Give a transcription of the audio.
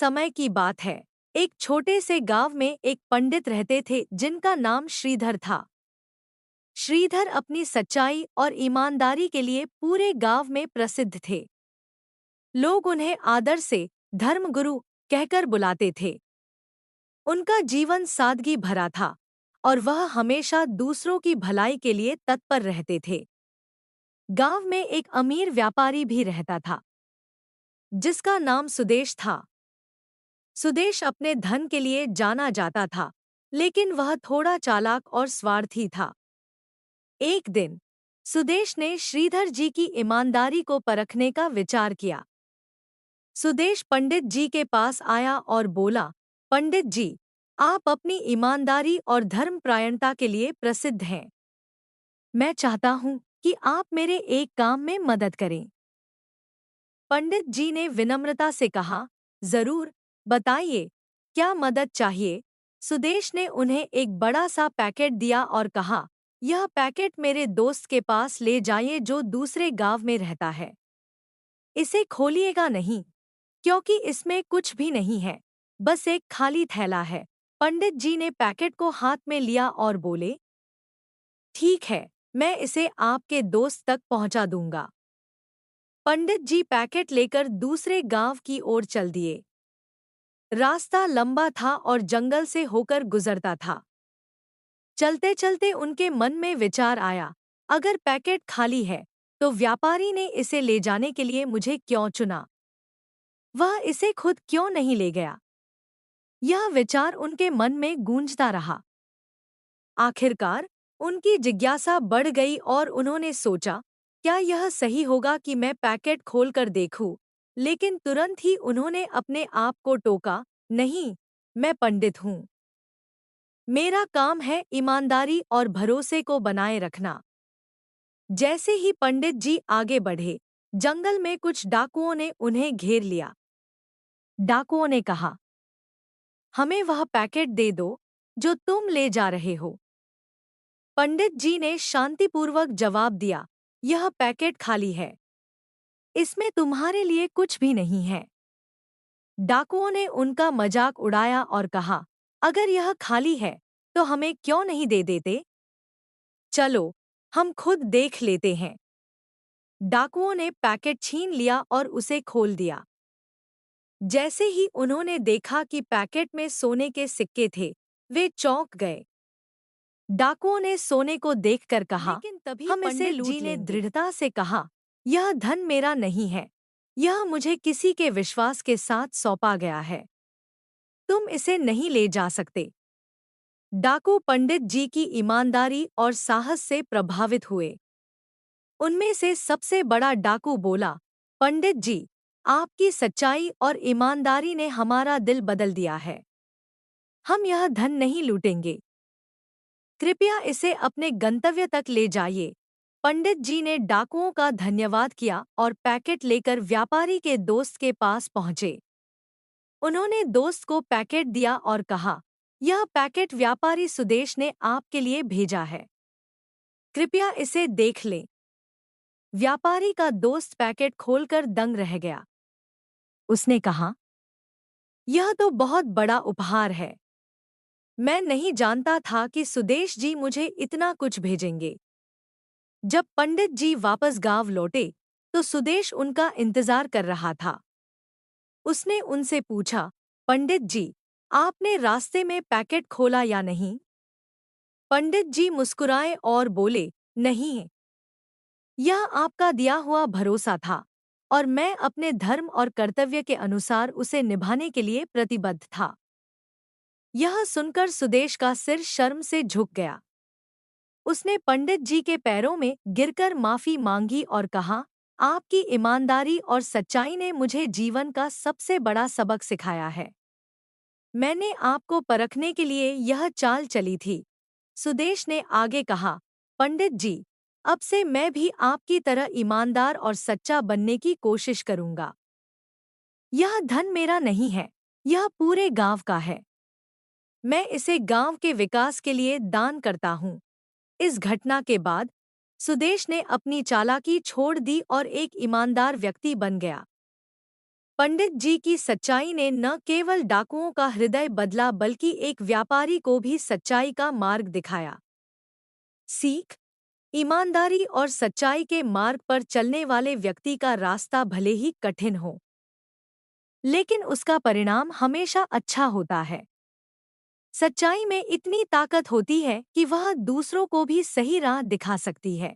समय की बात है। एक छोटे से गांव में एक पंडित रहते थे जिनका नाम श्रीधर था। श्रीधर अपनी सच्चाई और ईमानदारी के लिए पूरे गांव में प्रसिद्ध थे। लोग उन्हें आदर से धर्मगुरु कहकर बुलाते थे। उनका जीवन सादगी भरा था और वह हमेशा दूसरों की भलाई के लिए तत्पर रहते थे। गांव में एक अमीर व्यापारी भी रहता था जिसका नाम सुदेश था। सुदेश अपने धन के लिए जाना जाता था, लेकिन वह थोड़ा चालाक और स्वार्थी था। एक दिन सुदेश ने श्रीधर जी की ईमानदारी को परखने का विचार किया। सुदेश पंडित जी के पास आया और बोला, पंडित जी, आप अपनी ईमानदारी और धर्मपरायणता के लिए प्रसिद्ध हैं। मैं चाहता हूं कि आप मेरे एक काम में मदद करें। पंडित जी ने विनम्रता से कहा, जरूर, बताइए, क्या मदद चाहिए। सुदेश ने उन्हें एक बड़ा सा पैकेट दिया और कहा, यह पैकेट मेरे दोस्त के पास ले जाइए जो दूसरे गांव में रहता है। इसे खोलिएगा नहीं, क्योंकि इसमें कुछ भी नहीं है, बस एक खाली थैला है। पंडित जी ने पैकेट को हाथ में लिया और बोले, ठीक है, मैं इसे आपके दोस्त तक पहुंचा दूंगा। पंडित जी पैकेट लेकर दूसरे गांव की ओर चल दिए। रास्ता लंबा था और जंगल से होकर गुजरता था। चलते चलते उनके मन में विचार आया, अगर पैकेट खाली है तो व्यापारी ने इसे ले जाने के लिए मुझे क्यों चुना? वह इसे खुद क्यों नहीं ले गया? यह विचार उनके मन में गूंजता रहा। आखिरकार उनकी जिज्ञासा बढ़ गई और उन्होंने सोचा, क्या यह सही होगा कि मैं पैकेट खोलकर देखूं? लेकिन तुरंत ही उन्होंने अपने आप को टोका, नहीं, मैं पंडित हूं। मेरा काम है ईमानदारी और भरोसे को बनाए रखना। जैसे ही पंडित जी आगे बढ़े, जंगल में कुछ डाकुओं ने उन्हें घेर लिया। डाकुओं ने कहा, हमें वह पैकेट दे दो जो तुम ले जा रहे हो। पंडित जी ने शांतिपूर्वक जवाब दिया, यह पैकेट खाली है, इसमें तुम्हारे लिए कुछ भी नहीं है। डाकुओं ने उनका मजाक उड़ाया और कहा, अगर यह खाली है तो हमें क्यों नहीं दे देते? चलो, हम खुद देख लेते हैं। डाकुओं ने पैकेट छीन लिया और उसे खोल दिया। जैसे ही उन्होंने देखा कि पैकेट में सोने के सिक्के थे, वे चौंक गए। डाकुओं ने सोने को देखकर कहा, लेकिन तभी हम इसे लूट लेंगे। पंडित जी ने दृढ़ता से कहा, यह धन मेरा नहीं है, यह मुझे किसी के विश्वास के साथ सौंपा गया है। तुम इसे नहीं ले जा सकते। डाकू पंडित जी की ईमानदारी और साहस से प्रभावित हुए। उनमें से सबसे बड़ा डाकू बोला, पंडित जी, आपकी सच्चाई और ईमानदारी ने हमारा दिल बदल दिया है। हम यह धन नहीं लूटेंगे। कृपया इसे अपने गंतव्य तक ले जाइए। पंडित जी ने डाकुओं का धन्यवाद किया और पैकेट लेकर व्यापारी के दोस्त के पास पहुंचे। उन्होंने दोस्त को पैकेट दिया और कहा, यह पैकेट व्यापारी सुदेश ने आपके लिए भेजा है। कृपया इसे देख लें। व्यापारी का दोस्त पैकेट खोलकर दंग रह गया। उसने कहा, यह तो बहुत बड़ा उपहार है। मैं नहीं जानता था कि सुदेश जी मुझे इतना कुछ भेजेंगे। जब पंडित जी वापस गांव लौटे, तो सुदेश उनका इंतजार कर रहा था। उसने उनसे पूछा, पंडित जी, आपने रास्ते में पैकेट खोला या नहीं? पंडित जी मुस्कुराए और बोले, नहीं, यह आपका दिया हुआ भरोसा था और मैं अपने धर्म और कर्तव्य के अनुसार उसे निभाने के लिए प्रतिबद्ध था। यह सुनकर सुदेश का सिर शर्म से झुक गया। उसने पंडित जी के पैरों में गिरकर माफी मांगी और कहा, आपकी ईमानदारी और सच्चाई ने मुझे जीवन का सबसे बड़ा सबक सिखाया है। मैंने आपको परखने के लिए यह चाल चली थी। सुदेश ने आगे कहा, पंडित जी, अब से मैं भी आपकी तरह ईमानदार और सच्चा बनने की कोशिश करूंगा। यह धन मेरा नहीं है, यह पूरे गांव का है। मैं इसे गांव के विकास के लिए दान करता हूँ। इस घटना के बाद सुदेश ने अपनी चालाकी छोड़ दी और एक ईमानदार व्यक्ति बन गया। पंडित जी की सच्चाई ने न केवल डाकुओं का हृदय बदला बल्कि एक व्यापारी को भी सच्चाई का मार्ग दिखाया। सीख: ईमानदारी और सच्चाई के मार्ग पर चलने वाले व्यक्ति का रास्ता भले ही कठिन हो, लेकिन उसका परिणाम हमेशा अच्छा होता है। सच्चाई में इतनी ताकत होती है कि वह दूसरों को भी सही राह दिखा सकती है।